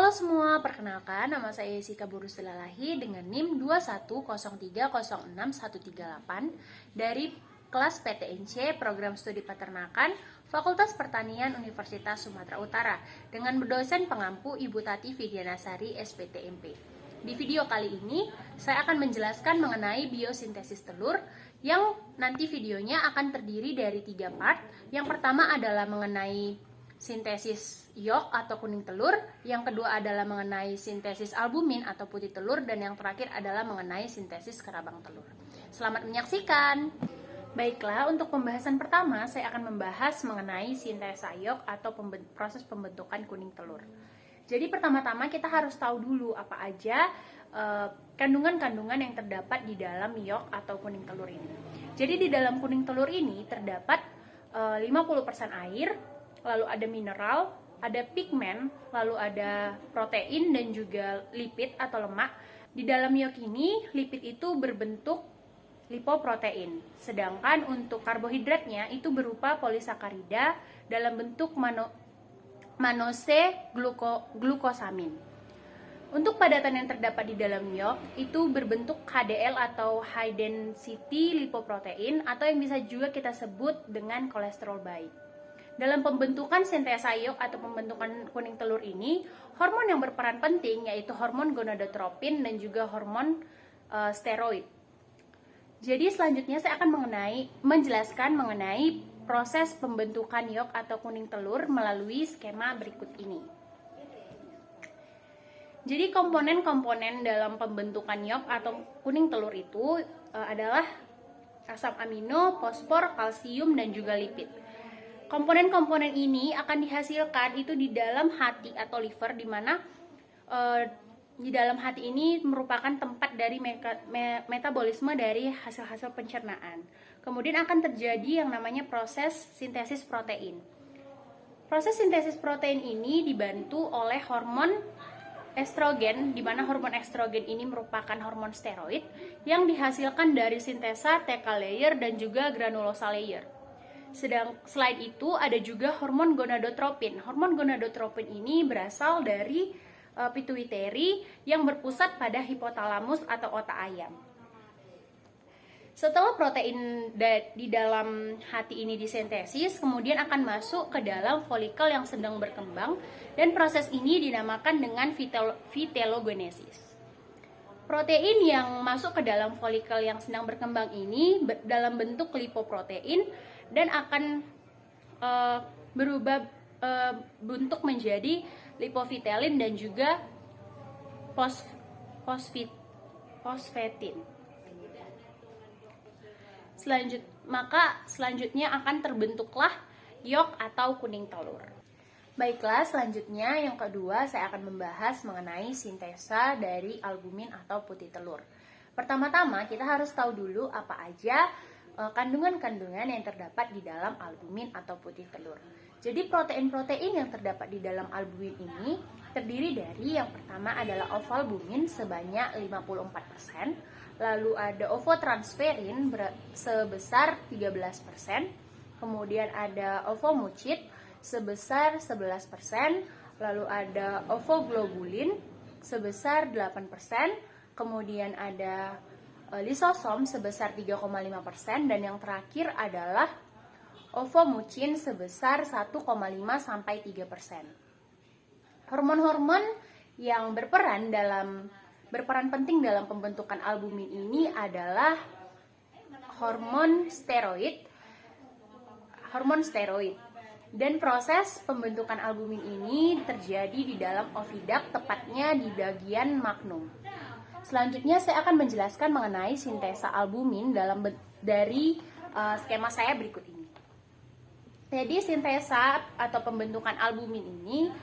Halo semua, perkenalkan nama saya Jessica Burustilalahi dengan NIM 210306138 dari kelas PTNC Program Studi Peternakan Fakultas Pertanian Universitas Sumatera Utara dengan berdosen pengampu Ibu Tati Vidianasari SPTMP. Di video kali ini, saya akan menjelaskan mengenai biosintesis telur yang nanti videonya akan terdiri dari 3 part. Yang pertama adalah mengenai sintesis yolk atau kuning telur, yang kedua adalah mengenai sintesis albumin atau putih telur, dan yang terakhir adalah mengenai sintesis kerabang telur. Selamat menyaksikan. Baiklah, untuk pembahasan pertama saya akan membahas mengenai sintesa yolk atau proses pembentukan kuning telur. Jadi pertama-tama kita harus tahu dulu apa aja kandungan-kandungan yang terdapat di dalam yolk atau kuning telur ini. Jadi di dalam kuning telur ini terdapat 50% air, lalu ada mineral, ada pigmen, lalu ada protein dan juga lipid atau lemak. Di dalam yolk ini, lipid itu berbentuk lipoprotein, sedangkan untuk karbohidratnya itu berupa polisakarida dalam bentuk mannose glukosamin. Untuk padatan yang terdapat di dalam yolk itu berbentuk HDL atau high density lipoprotein, atau yang bisa juga kita sebut dengan kolesterol baik. Dalam pembentukan sintesa yolk atau pembentukan kuning telur ini, hormon yang berperan penting yaitu hormon gonadotropin dan juga hormon steroid. Jadi selanjutnya saya akan menjelaskan mengenai proses pembentukan yolk atau kuning telur melalui skema berikut ini. Jadi komponen-komponen dalam pembentukan yolk atau kuning telur itu adalah asam amino, fosfor, kalsium, dan juga lipid. Komponen-komponen ini akan dihasilkan itu di dalam hati atau liver, di mana di dalam hati ini merupakan tempat dari metabolisme dari hasil-hasil pencernaan. Kemudian akan terjadi yang namanya proses sintesis protein. Proses sintesis protein ini dibantu oleh hormon estrogen, di mana hormon estrogen ini merupakan hormon steroid yang dihasilkan dari sintesa TK layer dan juga granulosa layer. Selain itu ada juga hormon gonadotropin. Hormon gonadotropin ini berasal dari pituitary yang berpusat pada hipotalamus atau otak ayam. Setelah protein di dalam hati ini disintesis, kemudian akan masuk ke dalam folikel yang sedang berkembang, dan proses ini dinamakan dengan vitelogenesis. Protein yang masuk ke dalam folikel yang sedang berkembang ini dalam bentuk lipoprotein dan akan berubah bentuk menjadi lipovitelin dan juga fosfatin. Selanjutnya akan terbentuklah yolk atau kuning telur. Baiklah, selanjutnya yang kedua saya akan membahas mengenai sintesa dari albumin atau putih telur. Pertama-tama kita harus tahu dulu apa aja kandungan-kandungan yang terdapat di dalam albumin atau putih telur. Jadi protein-protein yang terdapat di dalam albumin ini terdiri dari yang pertama adalah ovalbumin sebanyak 54%, lalu ada ovotransferin sebesar 13%, kemudian ada ovomucin sebesar 11%, lalu ada ovoglobulin sebesar 8%, kemudian ada lisosom sebesar 3,5%, dan yang terakhir adalah ovomucin sebesar 1,5 sampai 3%. Hormon-hormon yang berperan penting dalam pembentukan albumin ini adalah hormon steroid. Dan proses pembentukan albumin ini terjadi di dalam oviduct, tepatnya di bagian magnum. Selanjutnya saya akan menjelaskan mengenai sintesa albumin dari skema saya berikut ini. Jadi sintesa atau pembentukan albumin ini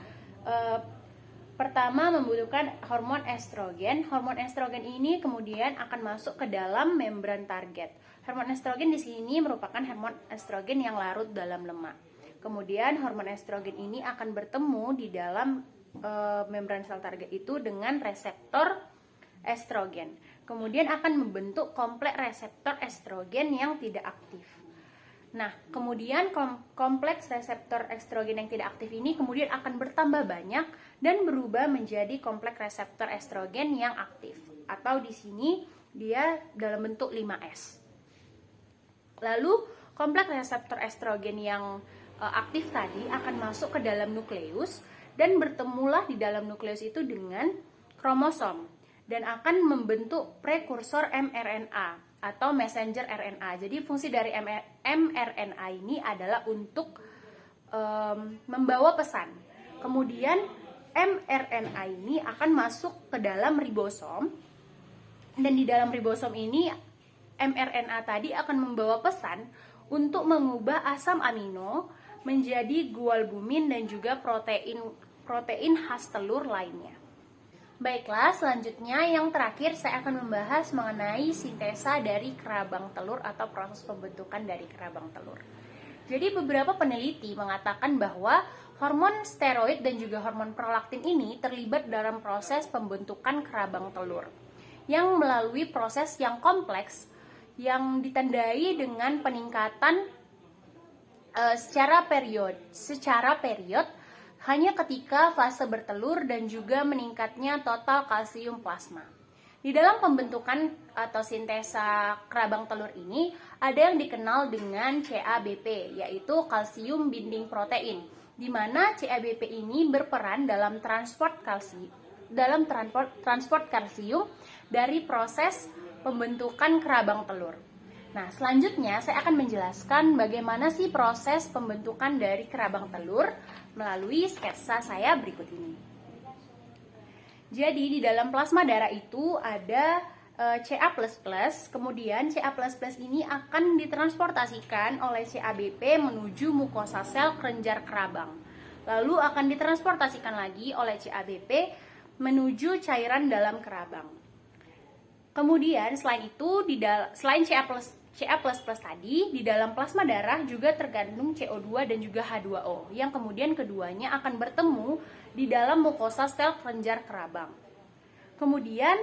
pertama membutuhkan hormon estrogen. Hormon estrogen ini kemudian akan masuk ke dalam membran target. Hormon estrogen di sini merupakan hormon estrogen yang larut dalam lemak. Kemudian hormon estrogen ini akan bertemu di dalam membran sel target itu dengan reseptor estrogen. Kemudian akan membentuk kompleks reseptor estrogen yang tidak aktif. Nah, kemudian kompleks reseptor estrogen yang tidak aktif ini kemudian akan bertambah banyak dan berubah menjadi kompleks reseptor estrogen yang aktif. Atau di sini dia dalam bentuk 5S. Lalu, kompleks reseptor estrogen yang aktif tadi akan masuk ke dalam nukleus dan bertemulah di dalam nukleus itu dengan kromosom dan akan membentuk prekursor mRNA atau messenger RNA. Jadi fungsi dari mRNA ini adalah untuk membawa pesan. Kemudian mRNA ini akan masuk ke dalam ribosom, dan di dalam ribosom ini mRNA tadi akan membawa pesan untuk mengubah asam amino menjadi gualbumin dan juga protein khas telur lainnya. Baiklah, selanjutnya yang terakhir saya akan membahas mengenai sintesa dari kerabang telur atau proses pembentukan dari kerabang telur. Jadi beberapa peneliti mengatakan bahwa hormon steroid dan juga hormon prolaktin ini terlibat dalam proses pembentukan kerabang telur yang melalui proses yang kompleks yang ditandai dengan peningkatan secara period hanya ketika fase bertelur dan juga meningkatnya total kalsium plasma. Di dalam pembentukan atau sintesa kerabang telur ini ada yang dikenal dengan CABP, yaitu kalsium binding protein, di mana CABP ini berperan dalam transport kalsium dari proses pembentukan kerabang telur. Nah, selanjutnya saya akan menjelaskan bagaimana sih proses pembentukan dari kerabang telur melalui sketsa saya berikut ini. Jadi di dalam plasma darah itu ada Ca++, kemudian Ca++ ini akan ditransportasikan oleh CABP menuju mukosa sel kelenjar kerabang. Lalu akan ditransportasikan lagi oleh CABP menuju cairan dalam kerabang. Kemudian selain itu, selain Ca++ tadi, di dalam plasma darah juga terkandung CO2 dan juga H2O, yang kemudian keduanya akan bertemu di dalam mukosa sel kelenjar kerabang. Kemudian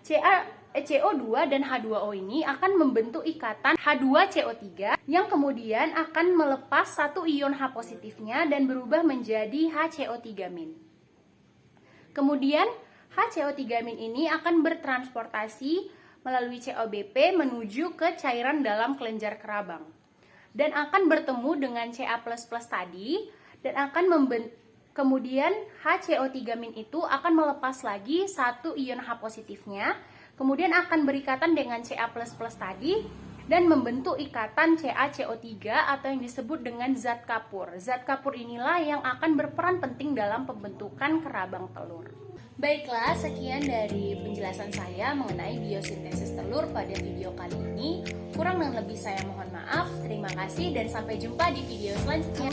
CO2 dan H2O ini akan membentuk ikatan H2CO3 yang kemudian akan melepas satu ion H positifnya dan berubah menjadi HCO3-. Kemudian HCO3- ini akan bertransportasi melalui COBP menuju ke cairan dalam kelenjar kerabang dan akan bertemu dengan Ca++ tadi dan akan kemudian HCO3- itu akan melepas lagi satu ion H positifnya, kemudian akan berikatan dengan Ca++ tadi dan membentuk ikatan CaCO3 atau yang disebut dengan zat kapur. Zat kapur inilah yang akan berperan penting dalam pembentukan kerabang telur. Baiklah, sekian dari penjelasan saya mengenai biosintesis telur pada video kali ini. Kurang dan lebih saya mohon maaf. Terima kasih dan sampai jumpa di video selanjutnya.